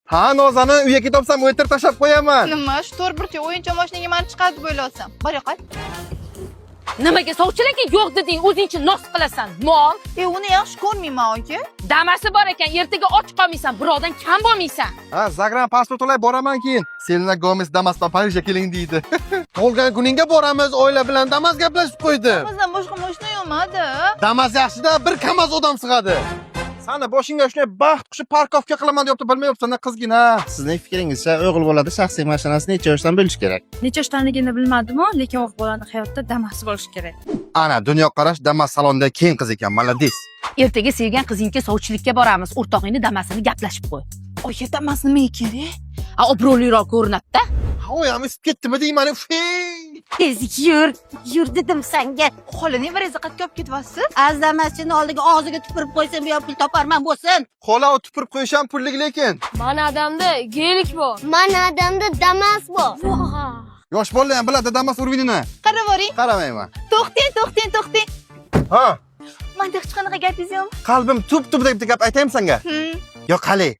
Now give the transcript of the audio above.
Ha, Nozani uyga ketopsam, o'tirib tashab qo'yaman. Nima, shu to'rtburchak o'yinchoq mashinaga mani chiqadi deb o'ylayapsan? Bora qol. Nimaga sovchilarga yo'q deding, o'zingchi nos qilasan, mol. Uni yaxshi ko'rmayman, aka. Damasi bor ekan, ertaga och qolmaysan, birovdan kam bo'lmaysan. Ha, Zagran pasport olay boraman keyin. Selena Gomez Damasdan Parijga keling deydi. Qolgan kuningga boramiz, oila bilan Damas gaplashib qo'ydi. Bizdan boshqa mashina yo'qmadi. Damas yaxshida, bir kamaz odam sig'adi. Sani boshingga shunday baxt qushi parkovka qilaman deyapti, bilmayapsan-da qizgina. Sizning fikringizcha o'g'il bolada shaxsiy mashinasi necha yoshdan bo'lishi kerak? Necha yoshdanligini bilmadim-ku, lekin o'g'il bolani hayotda Damas bo'lishi kerak. Ana, dunyoqarash Damas salonida keng qiz ekan, malades. Ertaga sevgan qizingga sovchilikka boramiz. O'rtog'ingni Damasini gaplashib qo'y. Oyi, Damas nimaga kerak? Ha, obro'liroq ko'rinadi-da. Oyam isib ketdimi deyman. Tez yur dedim senga. Xola, nevarangizni qayerga olib ketyapsiz? Azdamasini oldiga og'ziga tupurib qo'ysam, bu pul toparman bo'lsin. Xola o tupurib qo'yish ham pullik lekin. Mana adamda gelik bor. Mana adamda Damas bor. Yosh bolalar ham biladi Damas urvinini. Qaravoring. Qaramayman. To'xting. Ha, Manda hech qanaqa gapingiz yo'qmi? qalbim tup deb gap aytaymi senga? Yo, qale.